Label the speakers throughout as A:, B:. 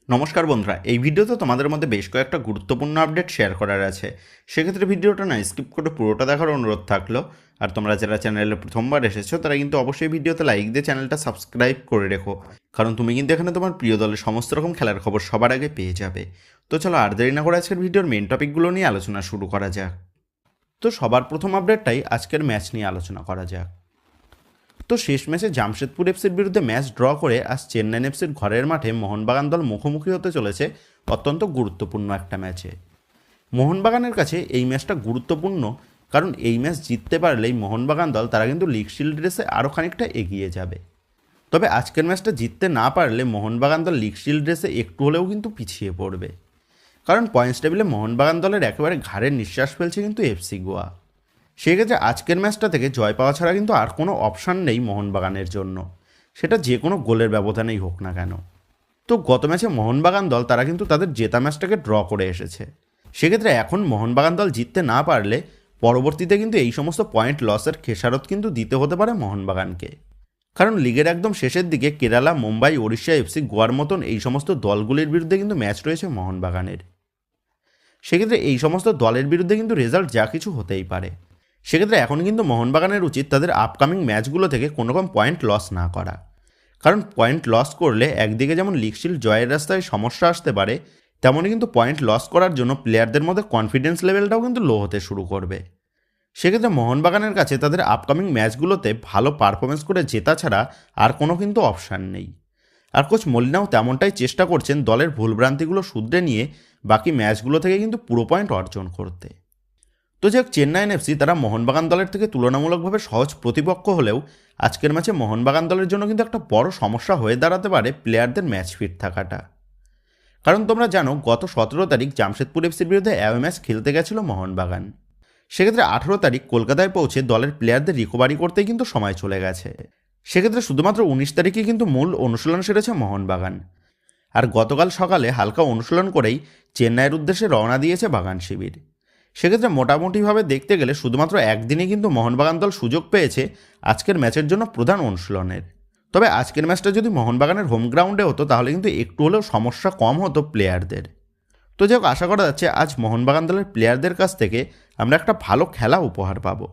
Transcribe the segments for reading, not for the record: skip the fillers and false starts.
A: নমস্কার বন্ধুরা, এই ভিডিওতে তোমাদের মধ্যে বেশ কয়েকটা গুরুত্বপূর্ণ আপডেট শেয়ার করার আছে। সেক্ষেত্রে ভিডিওটা না স্কিপ করে পুরোটা দেখার অনুরোধ থাকলো। আর তোমরা যারা চ্যানেলে প্রথমবার এসেছো তারা কিন্তু অবশ্যই ভিডিওতে লাইক দিয়ে চ্যানেলটা সাবস্ক্রাইব করে রেখো, কারণ তুমি কিন্তু এখানে তোমার প্রিয় দলের সমস্ত রকম খেলার খবর সবার আগে পেয়ে যাবে। তো চলো আর দেরি না করে আজকের ভিডিওর মেন টপিকগুলো নিয়ে আলোচনা শুরু করা যাক। তো সবার প্রথম আপডেটটাই আজকের ম্যাচ নিয়ে আলোচনা করা যাক। তো শেষ ম্যাচে জামশেদপুর এফসির বিরুদ্ধে ম্যাচ ড্র করে আজ চেন্নাইন এফসির ঘরের মাঠে মোহনবাগান দল মুখোমুখি হতে চলেছে অত্যন্ত গুরুত্বপূর্ণ একটা ম্যাচে। মোহনবাগানের কাছে এই ম্যাচটা গুরুত্বপূর্ণ, কারণ এই ম্যাচ জিততে পারলেই মোহনবাগান দল তারা কিন্তু লিগ শিল্ড রেসে আরও খানিকটা এগিয়ে যাবে। তবে আজকের ম্যাচটা জিততে না পারলে মোহনবাগান দল লিগ শিল্ড রেসে একটু হলেও কিন্তু পিছিয়ে পড়বে, কারণ পয়েন্টস টেবিলে মোহনবাগান দলের একেবারে ঘাড়ের নিঃশ্বাস ফেলছে কিন্তু এফসি গোয়া। সেক্ষেত্রে আজকের ম্যাচটা থেকে জয় পাওয়া ছাড়া কিন্তু আর কোনো অপশান নেই মোহনবাগানের জন্য, সেটা যে কোনো গোলের ব্যবধানেই হোক না কেন। তো গত ম্যাচে মোহনবাগান দল তারা কিন্তু তাদের জেতা ম্যাচটাকে ড্র করে এসেছে। সেক্ষেত্রে এখন মোহনবাগান দল জিততে না পারলে পরবর্তীতে কিন্তু এই সমস্ত পয়েন্ট লসের খেসারত কিন্তু দিতে হতে পারে মোহনবাগানকে, কারণ লিগের একদম শেষের দিকে কেরালা, মুম্বাই, ওড়িশা এফসি, গোয়ার মতন এই সমস্ত দলগুলির বিরুদ্ধে কিন্তু ম্যাচ রয়েছে মোহনবাগানের। সেক্ষেত্রে এই সমস্ত দলের বিরুদ্ধে কিন্তু রেজাল্ট যা কিছু হতেই পারে। সেক্ষেত্রে এখন কিন্তু মোহনবাগানের উচিত তাদের আপকামিং ম্যাচগুলো থেকে কোনো রকম পয়েন্ট লস না করা, কারণ পয়েন্ট লস করলে একদিকে যেমন লিগ শিল্ড জয়ের রাস্তায় সমস্যা আসতে পারে, তেমনই কিন্তু পয়েন্ট লস করার জন্য প্লেয়ারদের মধ্যে কনফিডেন্স লেভেলটাও কিন্তু লো হতে শুরু করবে। সেক্ষেত্রে মোহনবাগানের কাছে তাদের আপকামিং ম্যাচগুলোতে ভালো পারফরমেন্স করে জেতা ছাড়া আর কোনো কিন্তু অপশান নেই। আর কোচ মলিনাও তেমনটাই চেষ্টা করছেন দলের ভুলভ্রান্তিগুলো শুধরে নিয়ে বাকি ম্যাচগুলো থেকে কিন্তু পুরো পয়েন্ট অর্জন করতে। তো যাক, চেন্নাইন এফসি তারা মোহনবাগান দলের থেকে তুলনামূলকভাবে সহজ প্রতিপক্ষ হলেও আজকের ম্যাচে মোহনবাগান দলের জন্য কিন্তু একটা বড় সমস্যা হয়ে দাঁড়াতে পারে প্লেয়ারদের ম্যাচ ফিট থাকাটা। কারণ তোমরা জানো গত 17 তারিখ জামশেদপুর এফসির বিরুদ্ধে অ্যাওয়ে ম্যাচ খেলতে গেছিল মোহনবাগান। সেক্ষেত্রে 18 তারিখ কলকাতায় পৌঁছে দলের প্লেয়ারদের রিকভারি করতেই কিন্তু সময় চলে গেছে। সেক্ষেত্রে শুধুমাত্র 19 তারিখে কিন্তু মূল অনুশীলন সেরেছে মোহনবাগান। আর গতকাল সকালে হালকা অনুশীলন করেই চেন্নাইয়ের উদ্দেশ্যে রওনা দিয়েছে বাগান শিবির। সেক্ষেত্রে মোটামুটিভাবে দেখতে গেলে শুধুমাত্র একদিনে কিন্তু মোহনবাগান দল সুযোগ পেয়েছে আজকের ম্যাচের জন্য প্রধান অনুশীলনের। তবে আজকের ম্যাচটা যদি মোহনবাগানের হোম গ্রাউন্ডে হতো তাহলে কিন্তু একটু হলেও সমস্যা কম হতো প্লেয়ারদের। তো যাই হোক, আশা করা যাচ্ছে আজ মোহনবাগান দলের প্লেয়ারদের কাছ থেকে আমরা একটা ভালো খেলা উপহার পাবো।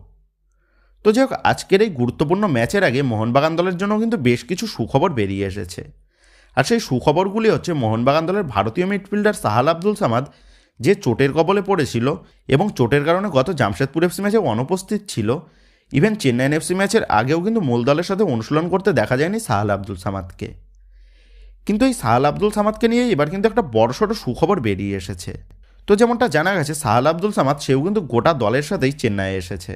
A: তো যাই হোক, আজকের এই গুরুত্বপূর্ণ ম্যাচের আগে মোহনবাগান দলের জন্য কিন্তু বেশ কিছু সুখবর বেরিয়ে এসেছে। আর সেই সুখবরগুলি হচ্ছে মোহনবাগান দলের ভারতীয় মিডফিল্ডার সাহাল আব্দুল সামাদ, যে চোটের কবলে পড়েছিল এবং চোটের কারণে গত জামশেদপুর এফসি ম্যাচে অনুপস্থিত ছিল। ইভেন চেন্নাইন এফসি ম্যাচের আগেও কিন্তু মূল দলের সাথে অনুশীলন করতে দেখা যায়নি সাহাল আব্দুল সামাদকে। কিন্তু এই সাহাল আব্দুল সামাদকে নিয়ে এবার কিন্তু একটা বড়সড় সুখবর বেরিয়ে এসেছে। তো যেমনটা জানা গেছে, সাহাল আব্দুল সামাদ সেও কিন্তু গোটা দলের সাথেই চেন্নাইয়ে এসেছে।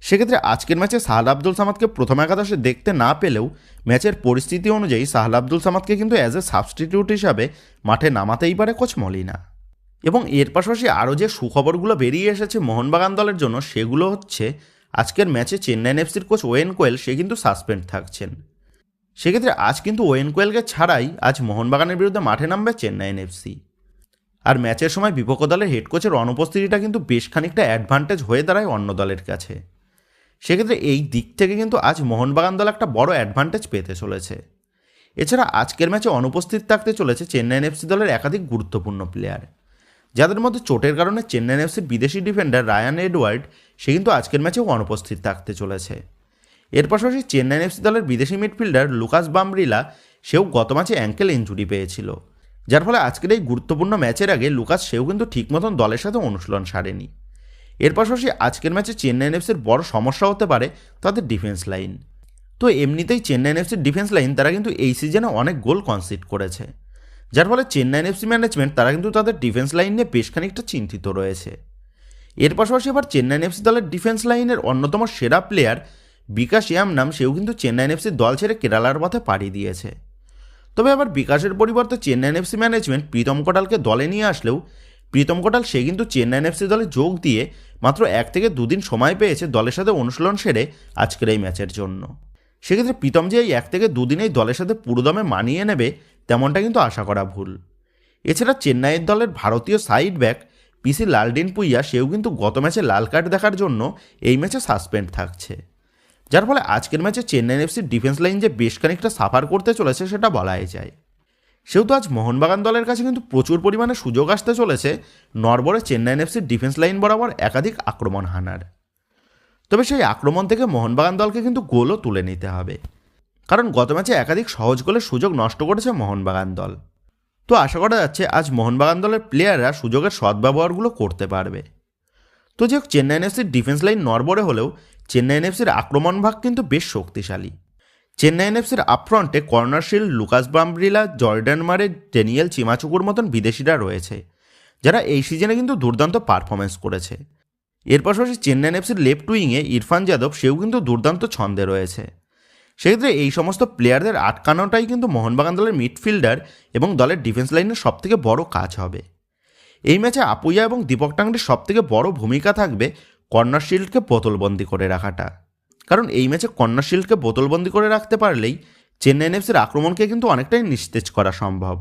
A: সেক্ষেত্রে আজকের ম্যাচে সাহাল আব্দুল সামাদকে প্রথম একাদশে দেখতে না পেলেও ম্যাচের পরিস্থিতি অনুযায়ী সাহাল আব্দুল সামাদকে কিন্তু অ্যাজ এ সাবস্টিটিউট হিসাবে মাঠে নামাতেই পারে কোচ মলিনা। এবং এর পাশাপাশি আরও যে সুখবরগুলো বেরিয়ে এসেছে মোহনবাগান দলের জন্য সেগুলো হচ্ছে, আজকের ম্যাচে চেন্নাইন এফসির কোচ ওয়েন কোয়েল সে কিন্তু সাসপেন্ড থাকছেন। সেক্ষেত্রে আজ কিন্তু ওয়েন কোয়েলকে ছাড়াই আজ মোহনবাগানের বিরুদ্ধে মাঠে নামবে চেন্নাইন এফসি। আর ম্যাচের সময় বিপক্ষ দলের হেড কোচের অনুপস্থিতিটা কিন্তু বেশ খানিকটা অ্যাডভান্টেজ হয়ে দাঁড়ায় অন্য দলের কাছে। সেক্ষেত্রে এই দিক থেকে কিন্তু আজ মোহনবাগান দল একটা বড় অ্যাডভান্টেজ পেতে চলেছে। এছাড়া আজকের ম্যাচে অনুপস্থিত থাকতে চলেছে চেন্নাইন এফসি দলের একাধিক গুরুত্বপূর্ণ প্লেয়ার, যাদের মধ্যে চোটের কারণে চেন্নাইন এফসির বিদেশি ডিফেন্ডার রায়ান এডওয়ার্ড সে কিন্তু আজকের ম্যাচেও অনুপস্থিত থাকতে চলেছে। এর পাশাপাশি চেন্নাইন এফসি দলের বিদেশি মিডফিল্ডার লুকাস বামরিলা সেও গত ম্যাচে অ্যাঙ্কেল ইনজুরি পেয়েছিল, যার ফলে আজকের এই গুরুত্বপূর্ণ ম্যাচের আগে লুকাস সেও কিন্তু ঠিক মতন দলের সাথে অনুশীলন সারেনি। এর পাশাপাশি আজকের ম্যাচে চেন্নাইন এফসির বড় সমস্যা হতে পারে তাদের ডিফেন্স লাইন। তো এমনিতেই চেন্নাইন এফসির ডিফেন্স লাইন তারা কিন্তু এই সিজনে অনেক গোল কনসিড করেছে, যার ফলে চেন্নাইন এফসি ম্যানেজমেন্ট তারা কিন্তু তাদের ডিফেন্স লাইন নিয়ে বেশ খানিকটা চিন্তিত রয়েছে। এর পাশাপাশি আবার চেন্নাইন এফসি দলের ডিফেন্স লাইনের অন্যতম সেরা প্লেয়ার বিকাশ ইয়ামনাম সেও কিন্তু চেন্নাইন এফসির দল ছেড়ে কেরালার পথে পাড়ি দিয়েছে। তবে আবার বিকাশের পরিবর্তে চেন্নাইন এফসি ম্যানেজমেন্ট প্রীতম কোটালকে দলে নিয়ে আসলেও প্রীতম কোটাল সে কিন্তু চেন্নাইন এফসি দলে যোগ দিয়ে মাত্র 1 থেকে 2 দিন সময় পেয়েছে দলের সাথে অনুশীলন সেরে আজকের এই ম্যাচের জন্য। সেক্ষেত্রে প্রীতম যে এই 1 থেকে 2 দিনেই দলের সাথে পুরোদমে মানিয়ে নেবে তেমনটা কিন্তু আশা করা ভুল। এছাড়া চেন্নাইয়ের দলের ভারতীয় সাইড ব্যাক পিসি লালডিন পুইয়া সেও কিন্তু গত ম্যাচে লাল কার্ড দেখার জন্য এই ম্যাচে সাসপেন্ড থাকছে, যার ফলে আজকের ম্যাচে চেন্নাইন এফসির ডিফেন্স লাইন যে বেশ খানিকটা সাফার করতে চলেছে সেটা বলাই যায়। সেহেতু আজ মোহনবাগান দলের কাছে কিন্তু প্রচুর পরিমাণে সুযোগ আসতে চলেছে নড়বড়ে চেন্নাই এফসির ডিফেন্স লাইন বরাবর একাধিক আক্রমণ হানার। তবে সেই আক্রমণ থেকে মোহনবাগান দলকে কিন্তু গোলও তুলে নিতে হবে, কারণ গত ম্যাচে একাধিক সহজ গোলের সুযোগ নষ্ট করেছে মোহনবাগান দল। তো আশা করা যাচ্ছে আজ মোহনবাগান দলের প্লেয়াররা সুযোগের সদ্ব্যবহারগুলো করতে পারবে। তো যে চেন্নাই এফসির ডিফেন্স লাইন নড়বড়ে হলেও চেন্নাই এফসির আক্রমণ ভাগ কিন্তু বেশ শক্তিশালী। চেন্নাই এফসির আপফ্রন্টে Connor Shields, Lucas Brambilla, Jordan Murray, Daniel চিমাচুকুর মতন বিদেশিরা রয়েছে, যারা এই সিজনে কিন্তু দুর্দান্ত পারফরমেন্স করেছে। এর পাশাপাশি চেন্নাই এফসির লেফট উইংয়ে ইরফান যাদব, সেও কিন্তু দুর্দান্ত ছন্দে রয়েছে। সেক্ষেত্রে এই সমস্ত প্লেয়ারদের আটকানোটাই কিন্তু মোহনবাগান দলের মিডফিল্ডার এবং দলের ডিফেন্স লাইনের সবথেকে বড় কাজ হবে। এই ম্যাচে আপুইয়া এবং দীপক টাংরির সবথেকে বড় ভূমিকা থাকবে কর্নার শিল্ডকে বোতলবন্দি করে রাখাটা, কারণ এই ম্যাচে কর্নার শিল্ডকে বোতলবন্দি করে রাখতে পারলেই চেন্নাই এফসির আক্রমণকে কিন্তু অনেকটাই নিস্তেজ করা সম্ভব।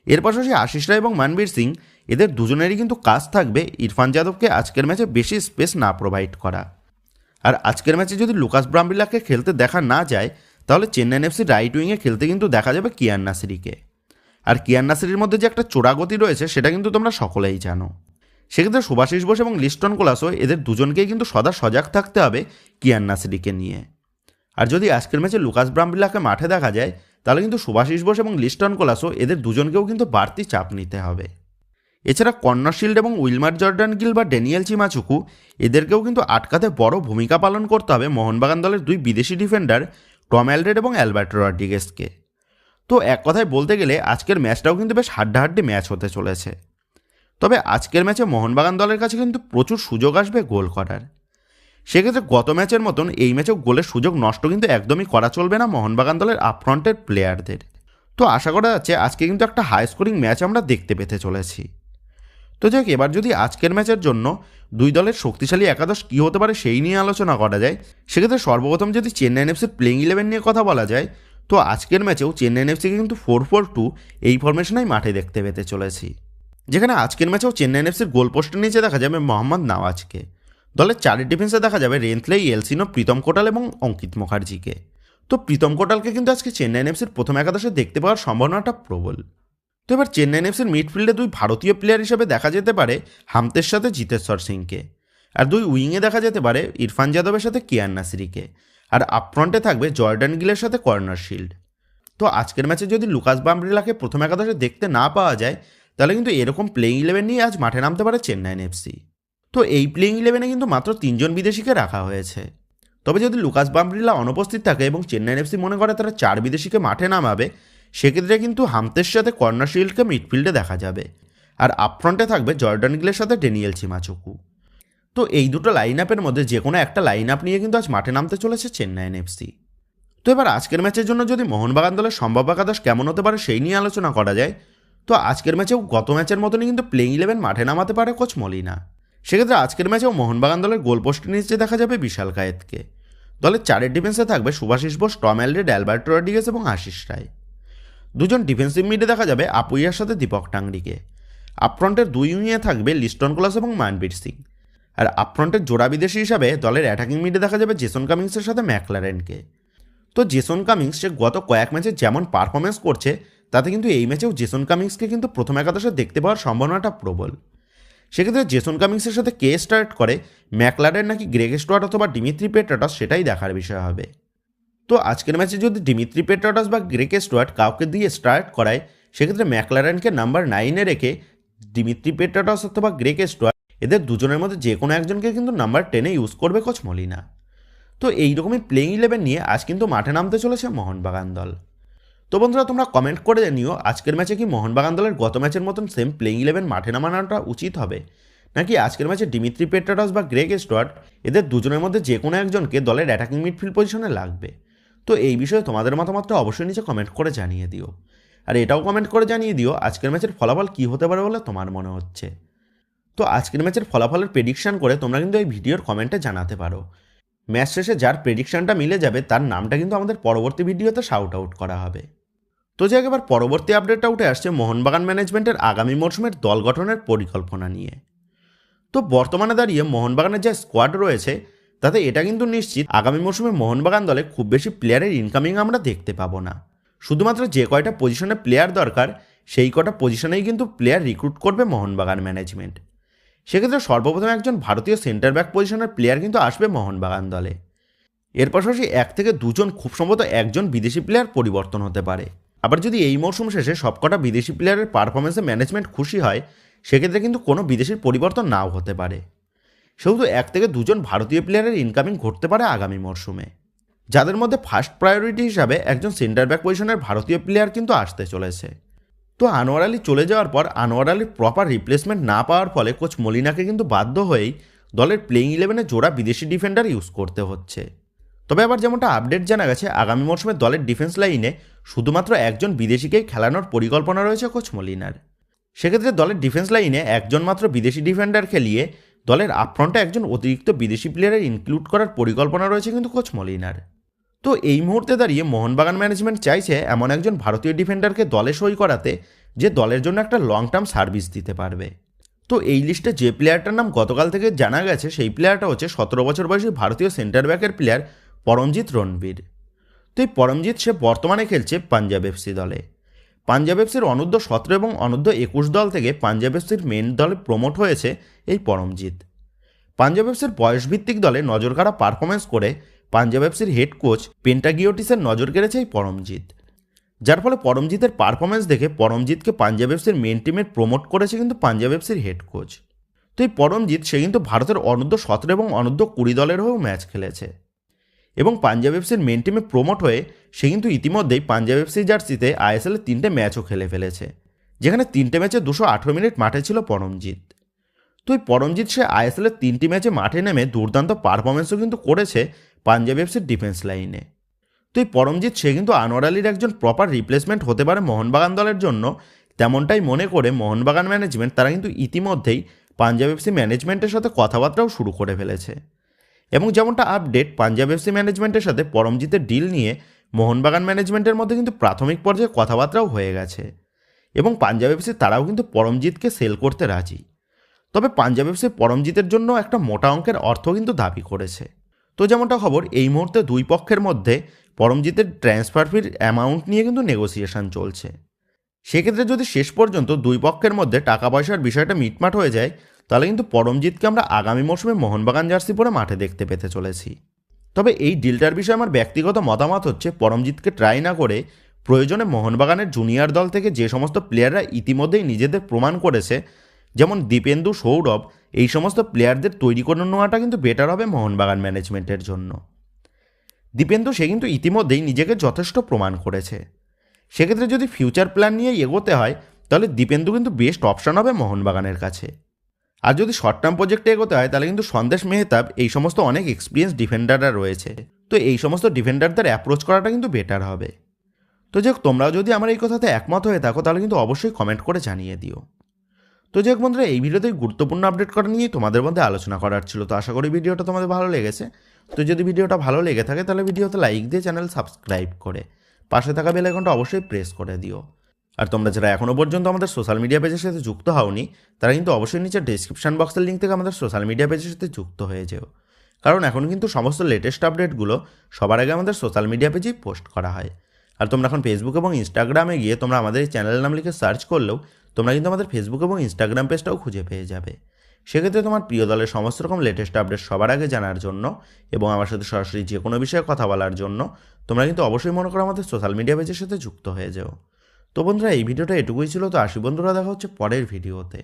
A: এর পাশাপাশি আশিস রায় এবং মানবীর সিং, এদের দুজনেরই কিন্তু কাজ থাকবে ইরফান যাদবকে আজকের ম্যাচে বেশি স্পেস না প্রোভাইড করা। আর আজকের ম্যাচে যদি লুকাস ব্রাম্ব্রিলাকে খেলতে দেখা না যায়, তাহলে চেন্নাই এফসির রাইট উইংয়ে খেলতে কিন্তু দেখা যাবে কিয়ান নাসিরিকে। আর কিয়ান নাসিরির মধ্যে যে একটা চোরাগতি রয়েছে সেটা কিন্তু তোমরা সকলেই জানো। সেক্ষেত্রে সুভাশিস বোস এবং লিস্টন কোলাসো, এদের দুজনকেই কিন্তু সদা সজাগ থাকতে হবে কিয়ান নাসিরিকে নিয়ে। আর যদি আজকের ম্যাচে লুকাস ব্রাম্ব্রিলাকে মাঠে দেখা যায়, তাহলে কিন্তু সুভাশিস বোস এবং লিস্টন কোলাসো, এদের দুজনকেও কিন্তু বাড়তি চাপ নিতে হবে। এছাড়া কর্নার শিল্ড এবং উইলমার জর্ডান গিল বা ড্যানিয়েল চিমাচুকু, এদেরকেও কিন্তু আটকাতে বড় ভূমিকা পালন করতে হবে মোহনবাগান দলের দুই বিদেশি ডিফেন্ডার টম অ্যালড্রেড এবং অ্যালবার্টো রড্রিগেজকে। তো এক কথায় বলতে গেলে আজকের ম্যাচটাও কিন্তু বেশ হাড্ডাহাড্ডি ম্যাচ হতে চলেছে। তবে আজকের ম্যাচে মোহনবাগান দলের কাছে কিন্তু প্রচুর সুযোগ আসবে গোল করার। সেক্ষেত্রে গত ম্যাচের মতন এই ম্যাচেও গোলের সুযোগ নষ্ট কিন্তু একদমই করা চলবে না মোহনবাগান দলের আপফ্রন্টের প্লেয়ারদের। তো আশা করা যাচ্ছে আজকে কিন্তু একটা হাই স্কোরিং ম্যাচ আমরা দেখতে পেতে চলেছি। তো যাক, এবার যদি আজকের ম্যাচের জন্য দুই দলের শক্তিশালী একাদশ কী হতে পারে সেই নিয়ে আলোচনা করা যায়, সেক্ষেত্রে সর্বপ্রথম যদি চেন্নাই এফসির প্লেইং 11 নিয়ে কথা বলা যায়, তো আজকের ম্যাচেও চেন্নাই এফসিকে কিন্তু 4-4-2 এই ফরমেশনেই মাঠে দেখতে পেতে চলেছি। যেখানে আজকের ম্যাচেও চেন্নাই এফসির গোল পোস্টের নিচে দেখা যাবে মোহাম্মদ নওয়াজকে। দলের চারের ডিফেন্সে দেখা যাবে রেন্থলেই, এলসিনো, প্রীতম কোটাল এবং অঙ্কিত মুখার্জিকে। তো প্রীতম কোটালকে কিন্তু আজকে চেন্নাই এফসির প্রথম একাদশে দেখতে পাওয়ার সম্ভাবনাটা প্রবল। তো এবার চেন্নাই এফসির মিডফিল্ডে দুই ভারতীয় প্লেয়ার হিসেবে দেখা যেতে পারে হামতের সাথে জিতেশ্বর সিংকে, আর দুই উইংয়ে দেখা যেতে পারে ইরফান যাদবের সাথে কিয়ান নাসিরিকে, আর আপফ্রন্টে থাকবে জর্ডান গিলের সাথে কর্নার শিল্ড। তো আজকের ম্যাচে যদি লুকাস ব্রাম্ব্রিলাকে প্রথম একাদশে দেখতে না পাওয়া যায়, তাহলে কিন্তু এরকম প্লেইং 11 নিয়ে আজ মাঠে নামতে পারে চেন্নাই এফসি। তো এই প্লেইং 11-এ কিন্তু মাত্র 3 জন বিদেশিকে রাখা হয়েছে। তবে যদি লুকাস ব্রাম্ব্রিলা অনুপস্থিত থাকে এবং চেন্নাই এফসি মনে করে তারা 4 বিদেশিকে মাঠে নামাবে, সেক্ষেত্রে কিন্তু হামতের সাথে কর্নার শিল্ডকে মিডফিল্ডে দেখা যাবে, আর আপফ্রন্টে থাকবে জর্ডান গিলের সাথে ড্যানিয়েল চিমাচুকু। তো এই দুটো লাইন আপের মধ্যে যে কোনো একটা লাইন আপ নিয়ে কিন্তু আজ মাঠে নামতে চলেছে চেন্নাই এফসি। তো এবার আজকের ম্যাচের জন্য যদি মোহনবাগান দলের সম্ভাব্য একাদশ কেমন হতে পারে সেই নিয়ে আলোচনা করা যায়, তো আজকের ম্যাচেও গত ম্যাচের মতনই কিন্তু প্লেইং 11 মাঠে নামাতে পারে কোচ মলিনা। সেক্ষেত্রে আজকের ম্যাচেও মোহনবাগান দলের গোলপোস্টের নিচে দেখা যাবে বিশাল কায়েতকে। দলের চারের ডিফেন্সে থাকবে Subhashish Bose, Tom Aldred, Alberto Rodriguez এবং আশিস রায়। দুজন ডিফেন্সিভ মিডে দেখা যাবে আপুইয়ার সাথে দীপক টাংরিকে। আপফ্রন্টের দুই উইংয়ে থাকবে লিস্টন কোলাস এবং মানবীর সিং, আর আপফ্রন্টের জোড়া বিদেশি হিসাবে দলের অ্যাটাকিং মিডে দেখা যাবে জেসন কামিংসের সাথে ম্যাকলারেনকে। তো জেসন কামিংস সে গত কয়েক ম্যাচে যেমন পারফরমেন্স করছে, তাতে কিন্তু এই ম্যাচেও জেসন কামিংসকে কিন্তু প্রথম একাদশে দেখতে পাওয়ার সম্ভাবনাটা প্রবল। সেক্ষেত্রে জেসন কামিংসের সাথে কে স্টার্ট করে, ম্যাকলারেন নাকি গ্রেগ স্টুয়ার্ট অথবা ডিমিত্রি পেট্রাটস, সেটাই দেখার বিষয় হবে। তো আজকের ম্যাচে যদি ডিমিত্রি পেট্রাটস বা গ্রেগ স্টুয়ার্ট কাউকে দিয়ে স্টার্ট করায়, সেক্ষেত্রে ম্যাকলারেনকে নাম্বার 9-এ রেখে ডিমিত্রি পেট্রাটস অথবা গ্রেগ স্টুয়ার্ট, এদের দুজনের মধ্যে যে কোনো একজনকে কিন্তু নাম্বার 10-এ ইউজ করবে কোচ মলিনা। তো এইরকমই প্লেইং 11 নিয়ে আজ কিন্তু মাঠে নামতে চলেছে মোহনবাগান দল। তো বন্ধুরা, তোমরা কমেন্ট করে জানিও আজকের ম্যাচে কি মোহনবাগান দলের গত ম্যাচের মতন সেম প্লেইং 11 মাঠে নামানোটা উচিত হবে, নাকি আজকের ম্যাচে ডিমিত্রি পেট্রাটস বা গ্রেগ স্টুয়ার্ট, এদের দুজনের মধ্যে যে কোনো একজনকে দলের অ্যাটাকিং মিডফিল্ড পজিশনে লাগবে। তো এই বিষয়ে তোমাদের মতামতটা অবশ্যই নিচে কমেন্ট করে জানিয়ে দিও। আর এটাও কমেন্ট করে জানিয়ে দিও আজকের ম্যাচের ফলাফল কী হতে পারে বলে তোমার মনে হচ্ছে। তো আজকের ম্যাচের ফলাফলের প্রেডিকশান করে তোমরা কিন্তু এই ভিডিওর কমেন্টে জানাতে পারো। ম্যাচ শেষে যার প্রেডিকশানটা মিলে যাবে তার নামটা কিন্তু আমাদের পরবর্তী ভিডিওতে শাউট আউট করা হবে। তো যে এবার পরবর্তী আপডেটটা উঠে আসছে মোহনবাগান ম্যানেজমেন্টের আগামী মরশুমের দল গঠনের পরিকল্পনা নিয়ে। তো বর্তমানে দাঁড়িয়ে মোহনবাগানের যে স্কোয়াড রয়েছে, তাতে এটা কিন্তু নিশ্চিত আগামী মরশুমে মোহনবাগান দলে খুব বেশি প্লেয়ারের ইনকামিং আমরা দেখতে পাবো না। শুধুমাত্র যে কয়টা পজিশনে প্লেয়ার দরকার সেই কটা পজিশনেই কিন্তু প্লেয়ার রিক্রুট করবে মোহনবাগান ম্যানেজমেন্ট। সেক্ষেত্রে সর্বপ্রথম একজন ভারতীয় সেন্টার ব্যাক পজিশনের প্লেয়ার কিন্তু আসবে মোহনবাগান দলে। এর পাশাপাশি 1 থেকে 2 জন, খুব সম্ভবত একজন বিদেশি প্লেয়ার পরিবর্তন হতে পারে। আবার যদি এই মরশুম শেষে সবকটা বিদেশি প্লেয়ারের পারফরমেন্সে ম্যানেজমেন্ট খুশি হয়, সেক্ষেত্রে কিন্তু কোনো বিদেশির পরিবর্তন নাও হতে পারে। সেহেতু 1 থেকে 2 জন ভারতীয় প্লেয়ারের ইনকামিং ঘটতে পারে আগামী মরশুমে, যাদের মধ্যে ফার্স্ট প্রায়োরিটি হিসাবে একজন সেন্টার ব্যাক পজিশনের ভারতীয় প্লেয়ার কিন্তু আসতে চলেছে। তো আনোয়ার আলী চলে যাওয়ার পর আনোয়ার আলীর প্রপার রিপ্লেসমেন্ট না পাওয়ার ফলে কোচ মলিনাকে কিন্তু বাধ্য হয়েই দলের প্লেইং 11-এ জোড়া বিদেশি ডিফেন্ডার ইউজ করতে হচ্ছে। তবে আবার যেমনটা আপডেট জানা গেছে, আগামী মরশুমে দলের ডিফেন্স লাইনে শুধুমাত্র একজন বিদেশিকেই খেলানোর পরিকল্পনা রয়েছে কোচ মলিনার। সেক্ষেত্রে দলের ডিফেন্স লাইনে একজন মাত্র বিদেশি ডিফেন্ডার খেলিয়ে দলের আপফ্রন্টে একজন অতিরিক্ত বিদেশি প্লেয়ারের ইনক্লুড করার পরিকল্পনা রয়েছে কিন্তু কোচ মলিনার। তো এই মুহূর্তে দাঁড়িয়ে মোহনবাগান ম্যানেজমেন্ট চাইছে এমন একজন ভারতীয় ডিফেন্ডারকে দলে সই করাতে, যে দলের জন্য একটা লং টার্ম সার্ভিস দিতে পারবে। তো এই লিস্টে যে প্লেয়ারটার নাম গতকাল থেকে জানা গেছে, সেই প্লেয়ারটা হচ্ছে 17 বছর বয়সী ভারতীয় সেন্টার ব্যাকের প্লেয়ার পরমজিৎ রণবীর। তো এই পরমজিৎ সে বর্তমানে খেলছে পাঞ্জাব এফসি দলে। পাঞ্জাব এফসির অনূর্ধ্ব 17 এবং অনূর্ধ্ব 21 দল থেকে পাঞ্জাব এফসির মেন দলে প্রমোট হয়েছে এই পরমজিৎ। পাঞ্জাব এফসির বয়সভিত্তিক দলে নজরকাড়া পারফরমেন্স করে পাঞ্জাব এফসির হেড কোচ পেন্টাগিওটিসের নজর কেড়েছে এই পরমজিৎ, যার ফলে পরমজিতের পারফরমেন্স দেখে পরমজিৎকে পাঞ্জাব এফসির মেন টিমে প্রমোট করেছে কিন্তু পাঞ্জাব এফসির হেড কোচ। তো এই পরমজিৎ সে কিন্তু ভারতের অনূর্ধ্ব 17 এবং অনূর্ধ্ব 20 দলের হয়েও ম্যাচ খেলেছে এবং পাঞ্জাব এফসির মেন টিমে প্রমোট হয়ে সে কিন্তু ইতিমধ্যেই পাঞ্জাব এফসি জার্সিতে আইএসএলের 3টে ম্যাচও খেলে ফেলেছে, যেখানে 3টে ম্যাচে 218 মিনিট মাঠে ছিল পরমজিৎ। তো এই পরমজিৎ সে আইএসএলের 3টি ম্যাচে মাঠে নেমে দুর্দান্ত পারফরমেন্সও কিন্তু করেছে পাঞ্জাব এফসির ডিফেন্স লাইনে। তো এই পরমজিৎ সে কিন্তু আনোয়ার আলীর একজন প্রপার রিপ্লেসমেন্ট হতে পারে মোহনবাগান দলের জন্য, তেমনটাই মনে করে মোহনবাগান ম্যানেজমেন্ট তারা কিন্তু ইতিমধ্যেই পাঞ্জাব এফসি ম্যানেজমেন্টের সাথে কথাবার্তাও শুরু করে ফেলেছে। এবং যেমনটা আপডেট, পাঞ্জাব এফসি ম্যানেজমেন্টের সাথে পরমজিতের ডিল নিয়ে মোহনবাগান ম্যানেজমেন্টের মধ্যে কিন্তু প্রাথমিক পর্যায়ে কথাবার্তাও হয়ে গেছে এবং পাঞ্জাব এফসি তারাও কিন্তু পরমজিৎকে সেল করতে রাজি। তবে পাঞ্জাব এফসি পরমজিতের জন্য একটা মোটা অঙ্কের অর্থ কিন্তু দাবি করেছে। তো যেমনটা খবর, এই মুহূর্তে দুই পক্ষের মধ্যে পরমজিতের ট্রান্সফার ফির অ্যামাউন্ট নিয়ে কিন্তু নেগোসিয়েশন চলছে। সেক্ষেত্রে যদি শেষ পর্যন্ত দুই পক্ষের মধ্যে টাকা পয়সার বিষয়টা মিটমাট হয়ে যায়, তাহলে কিন্তু পরমজিৎকে আমরা আগামী মৌসুমে মোহনবাগান জার্সি পরে মাঠে দেখতে পেতে চলেছি। তবে এই ডিলটার বিষয়ে আমার ব্যক্তিগত মতামত হচ্ছে, পরমজিৎকে ট্রাই না করে প্রয়োজনে মোহনবাগানের জুনিয়র দল থেকে যে সমস্ত প্লেয়াররা ইতিমধ্যেই নিজেদের প্রমাণ করেছে, যেমন দীপেন্দু, সৌরভ, এই সমস্ত প্লেয়ারদের তৈরি করে নেওয়াটা কিন্তু বেটার হবে মোহনবাগান ম্যানেজমেন্টের জন্য। দীপেন্দু সে কিন্তু ইতিমধ্যেই নিজেকে যথেষ্ট প্রমাণ করেছে। সেক্ষেত্রে যদি ফিউচার প্ল্যান নিয়ে এগোতে হয়, তাহলে দীপেন্দু কিন্তু বেস্ট অপশান হবে মোহনবাগানের কাছে। আর যদি শর্ট টার্ম প্রজেক্টে এগোতে হয়, তাহলে কিন্তু সন্দেশ মেহতাব, এই সমস্ত অনেক এক্সপিরিয়েন্স ডিফেন্ডাররা রয়েছে। তো এই সমস্ত ডিফেন্ডারদের অ্যাপ্রোচ করাটা কিন্তু বেটার হবে। তো যাই হোক, তোমরাও যদি আমার এই কথাতে একমত হয়ে থাকো, তাহলে কিন্তু অবশ্যই কমেন্ট করে জানিয়ে দিও। তো যাই হোক বন্ধুরা, এই ভিডিওতে গুরুত্বপূর্ণ আপডেট করা নিয়ে তোমাদের মধ্যে আলোচনা করার ছিল। তো আশা করি ভিডিওটা তোমাদের ভালো লেগেছে। তো যদি ভিডিওটা ভালো লেগে থাকে, তাহলে ভিডিওতে লাইক দিয়ে চ্যানেল সাবস্ক্রাইব করে পাশে থাকা বেল আইকনটা অবশ্যই প্রেস করে দিও। আর তোমরা যারা এখনও পর্যন্ত আমাদের সোশ্যাল মিডিয়া পেজের সাথে যুক্ত হওনি, তারা কিন্তু অবশ্যই নিচে ডেসক্রিপশন বক্সের লিঙ্ক থেকে আমাদের সোশ্যাল মিডিয়া পেজের সাথে যুক্ত হয়ে যেও। কারণ এখন কিন্তু সমস্ত লেটেস্ট আপডেটগুলো সবার আগে আমাদের সোশ্যাল মিডিয়া পেজেই পোস্ট করা হয়। আর তোমরা এখন ফেসবুক এবং ইনস্টাগ্রামে গিয়ে তোমরা আমাদের এই চ্যানেলের নাম লিখে সার্চ করলেও তোমরা কিন্তু আমাদের ফেসবুক এবং ইনস্টাগ্রাম পেজটাও খুঁজে পেয়ে যাবে। সেক্ষেত্রে তোমার প্রিয় দলের সমস্ত রকম লেটেস্ট আপডেট সবার আগে জানার জন্য এবং আমার সাথে সরাসরি যে কোনো বিষয়ে কথা বলার জন্য তোমরা কিন্তু অবশ্যই মনে করো আমাদের সোশ্যাল মিডিয়া পেজের সাথে যুক্ত হয়ে যাও। তো বন্ধুরা, এই ভিডিওটা এটুকুই ছিল। তো আসি বন্ধুরা, দেখা হচ্ছে পরের ভিডিওতে।